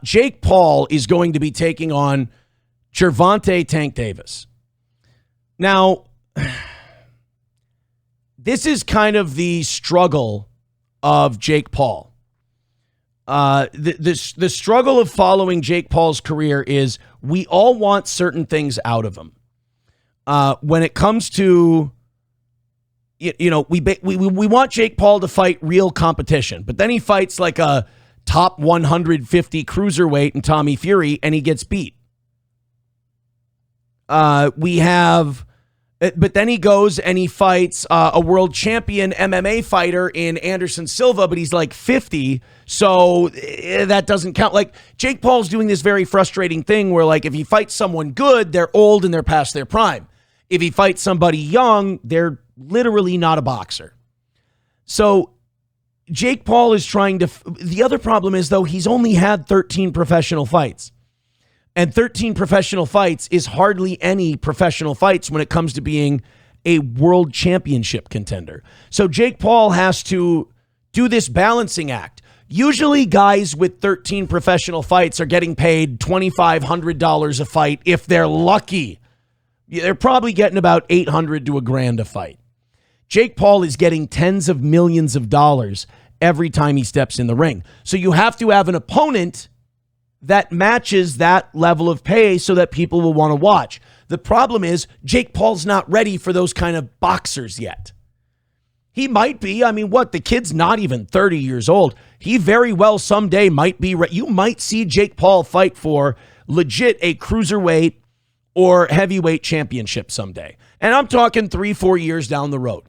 Jake Paul is going to be taking on Gervonta Tank Davis. Now, this is kind of the struggle of Jake Paul. The struggle of following Jake Paul's career is we all want certain things out of him. When it comes to, we want Jake Paul to fight real competition, but then he fights like a top 150 cruiserweight and Tommy Fury, and he gets beat. But then he goes and he fights a world champion MMA fighter in Anderson Silva, but he's like 50, so that doesn't count. Like, Jake Paul's doing this very frustrating thing where, like, if he fights someone good, they're old and they're past their prime. If he fights somebody young, they're literally not a boxer. So Jake Paul is trying to... The other problem is, though, he's only had 13 professional fights. And 13 professional fights is hardly any professional fights when it comes to being a world championship contender. So Jake Paul has to do this balancing act. Usually guys with 13 professional fights are getting paid $2,500 a fight if they're lucky. They're probably getting about $800 to $1,000 a fight. Jake Paul is getting tens of millions of dollars every time he steps in the ring. So you have to have an opponent that matches that level of pay so that people will want to watch. The problem is Jake Paul's not ready for those kind of boxers yet. He might be. I mean, the kid's not even 30 years old. He very well someday might be. You might see Jake Paul fight for legit a cruiserweight or heavyweight championship someday. And I'm talking 3-4 years down the road.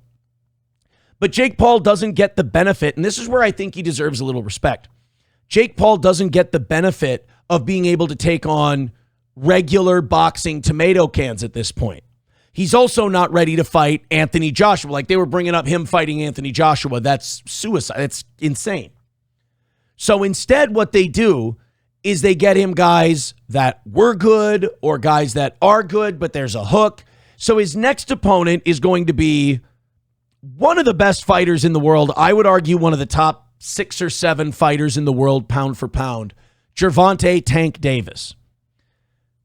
But Jake Paul doesn't get the benefit, and this is where I think he deserves a little respect. Jake Paul doesn't get the benefit of being able to take on regular boxing tomato cans at this point. He's also not ready to fight Anthony Joshua. Like, they were bringing up him fighting Anthony Joshua. That's suicide. That's insane. So instead, what they do is they get him guys that were good or guys that are good, but there's a hook. So his next opponent is going to be one of the best fighters in the world. I would argue one of the top 6 or 7 fighters in the world, pound for pound, Gervonta Tank Davis.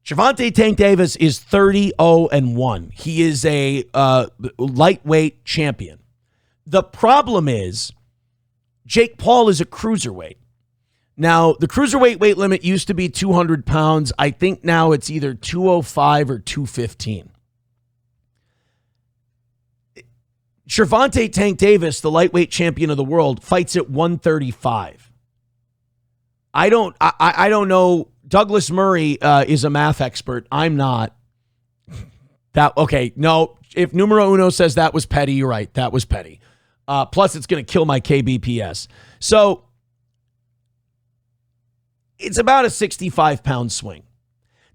Gervonta Tank Davis is 30-0-1. He is a lightweight champion. The problem is Jake Paul is a cruiserweight. Now, the cruiserweight weight limit used to be 200 pounds. I think now it's either 205 or 215. Gervonta Tank Davis, the lightweight champion of the world, fights at 135. I don't know. Douglas Murray is a math expert. I'm not. No. If numero uno says that was petty, you're right. That was petty. Plus, it's going to kill my KBPS. So it's about a 65-pound swing.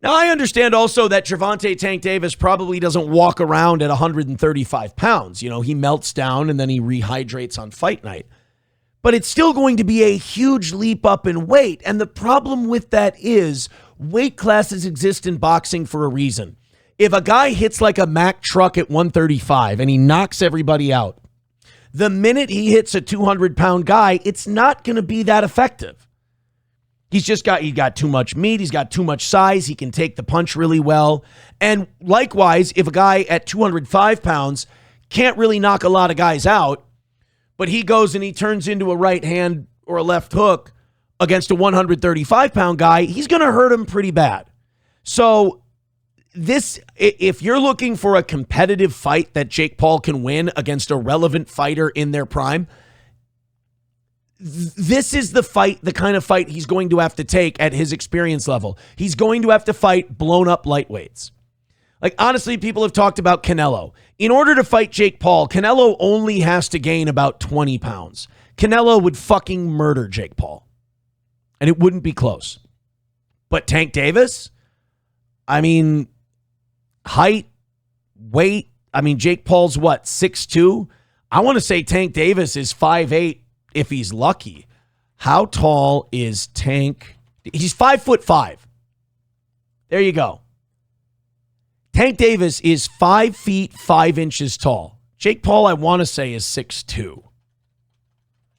Now, I understand also that Gervonta Tank Davis probably doesn't walk around at 135 pounds. He melts down and then he rehydrates on fight night. But it's still going to be a huge leap up in weight. And the problem with that is weight classes exist in boxing for a reason. If a guy hits like a Mack truck at 135 and he knocks everybody out, the minute he hits a 200-pound guy, it's not going to be that effective. He got too much meat. He's got too much size. He can take the punch really well. And likewise, if a guy at 205 pounds can't really knock a lot of guys out, but he goes and he turns into a right hand or a left hook against a 135-pound guy, he's going to hurt him pretty bad. So if you're looking for a competitive fight that Jake Paul can win against a relevant fighter in their prime, this is the kind of fight he's going to have to take at his experience level. He's going to have to fight blown up lightweights. Like, honestly, people have talked about Canelo. In order to fight Jake Paul, Canelo only has to gain about 20 pounds. Canelo would fucking murder Jake Paul. And it wouldn't be close. But Tank Davis, I mean, height, weight, Jake Paul's what, 6'2"? I want to say Tank Davis is 5'8", if he's lucky. How tall is Tank? He's 5'5". There you go. Tank Davis is 5 feet 5 inches tall. Jake Paul, I want to say, is 6'2".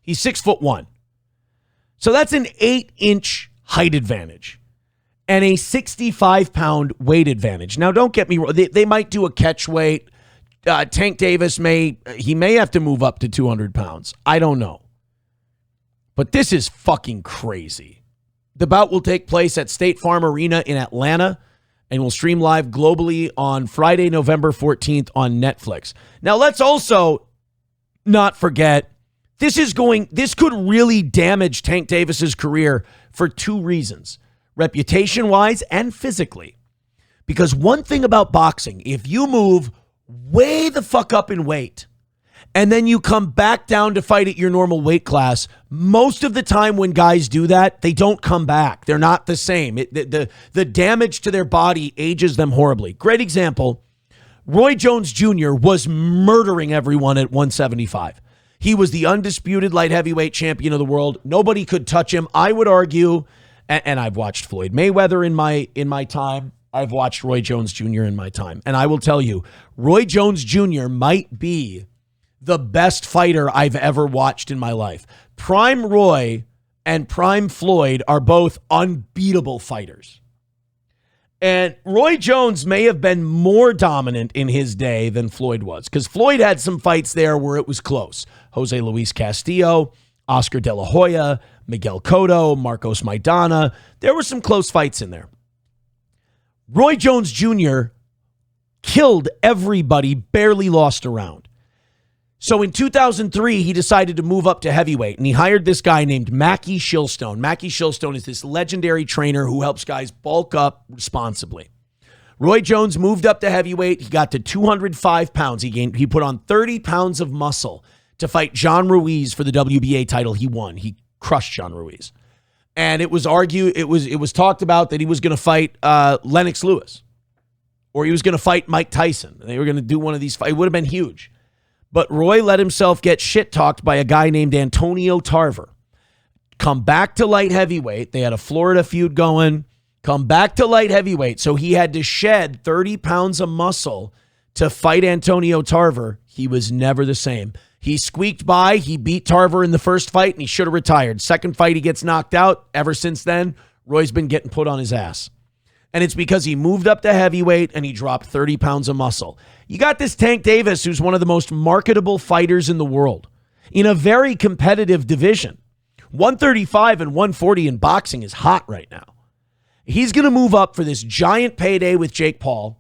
He's 6'1". So that's an 8-inch height advantage and a 65-pound weight advantage. Now, don't get me wrong. They might do a catch weight. Tank Davis may have to move up to 200 pounds. I don't know. But this is fucking crazy. The bout will take place at State Farm Arena in Atlanta and will stream live globally on Friday, November 14th on Netflix. Now, let's also not forget, this could really damage Tank Davis's career for two reasons, reputation-wise and physically. Because one thing about boxing, if you move way the fuck up in weight and then you come back down to fight at your normal weight class, most of the time when guys do that, they don't come back. They're not the same. The damage to their body ages them horribly. Great example, Roy Jones Jr. was murdering everyone at 175. He was the undisputed light heavyweight champion of the world. Nobody could touch him. I would argue, and I've watched Floyd Mayweather in my time. I've watched Roy Jones Jr. in my time. And I will tell you, Roy Jones Jr. might be the best fighter I've ever watched in my life. Prime Roy and Prime Floyd are both unbeatable fighters. And Roy Jones may have been more dominant in his day than Floyd was, because Floyd had some fights there where it was close. Jose Luis Castillo, Oscar De La Hoya, Miguel Cotto, Marcos Maidana. There were some close fights in there. Roy Jones Jr. killed everybody, barely lost a round. So in 2003, he decided to move up to heavyweight, and he hired this guy named Mackie Shilstone. Mackie Shilstone is this legendary trainer who helps guys bulk up responsibly. Roy Jones moved up to heavyweight. He got to 205 pounds. He put on 30 pounds of muscle to fight John Ruiz for the WBA title. He won. He crushed John Ruiz. And it was talked about that he was going to fight Lennox Lewis, or he was going to fight Mike Tyson. They were going to do one of these fights. It would have been huge. But Roy let himself get shit-talked by a guy named Antonio Tarver. Come back to light heavyweight. They had a Florida feud going. Come back to light heavyweight. So he had to shed 30 pounds of muscle to fight Antonio Tarver. He was never the same. He squeaked by. He beat Tarver in the first fight, and he should have retired. Second fight, he gets knocked out. Ever since then, Roy's been getting put on his ass. And it's because he moved up to heavyweight and he dropped 30 pounds of muscle. You got this Tank Davis, who's one of the most marketable fighters in the world in a very competitive division. 135 and 140 in boxing is hot right now. He's going to move up for this giant payday with Jake Paul,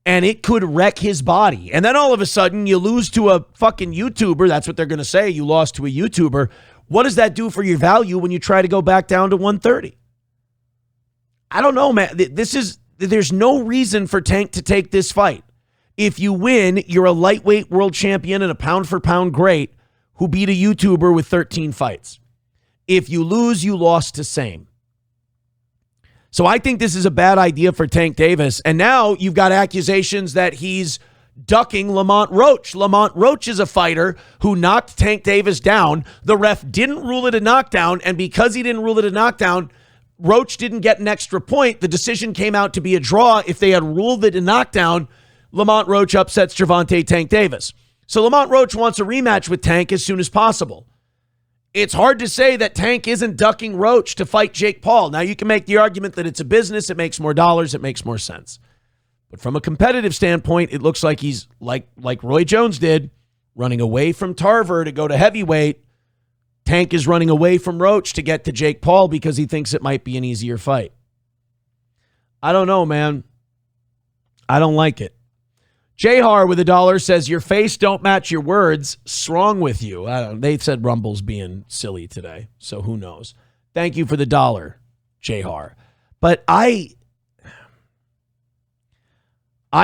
and it could wreck his body. And then all of a sudden, you lose to a fucking YouTuber. That's what they're going to say. You lost to a YouTuber. What does that do for your value when you try to go back down to 130? I don't know, man. There's no reason for Tank to take this fight. If you win, you're a lightweight world champion and a pound-for-pound great who beat a YouTuber with 13 fights. If you lose, you lost to same. So I think this is a bad idea for Tank Davis. And now you've got accusations that he's ducking Lamont Roach. Lamont Roach is a fighter who knocked Tank Davis down. The ref didn't rule it a knockdown, and because he didn't rule it a knockdown, Roach didn't get an extra point. The decision came out to be a draw. If they had ruled it a knockdown, Lamont Roach upsets Gervonta Tank Davis. So Lamont Roach wants a rematch with Tank as soon as possible. It's hard to say that Tank isn't ducking Roach to fight Jake Paul. Now, you can make the argument that it's a business. It makes more dollars. It makes more sense. But from a competitive standpoint, it looks like he's, like Roy Jones did, running away from Tarver to go to heavyweight. Tank is running away from Roach to get to Jake Paul because he thinks it might be an easier fight. I don't know, man. I don't like it. Jahar with $1 says, your face don't match your words. Wrong with you. They said Rumble's being silly today, so who knows. Thank you for the $1, Jahar. But I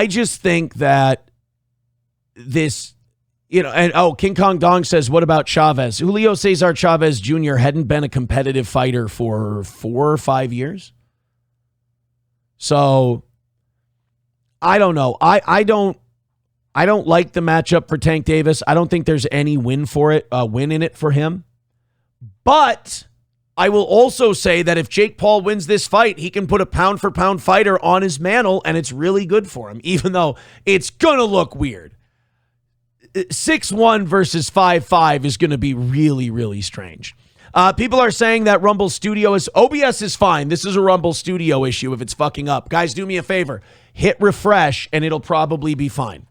just think that this... King Kong Dong says, what about Chavez? Julio Cesar Chavez Jr. hadn't been a competitive fighter for 4 or 5 years. So, I don't know. I don't like the matchup for Tank Davis. I don't think there's any win in it for him. But I will also say that if Jake Paul wins this fight, he can put a pound-for-pound fighter on his mantle, and it's really good for him, even though it's going to look weird. 6'1" versus 5'5" is going to be really, really strange. People are saying that Rumble Studio OBS is fine. This is a Rumble Studio issue if it's fucking up. Guys, do me a favor. Hit refresh and it'll probably be fine.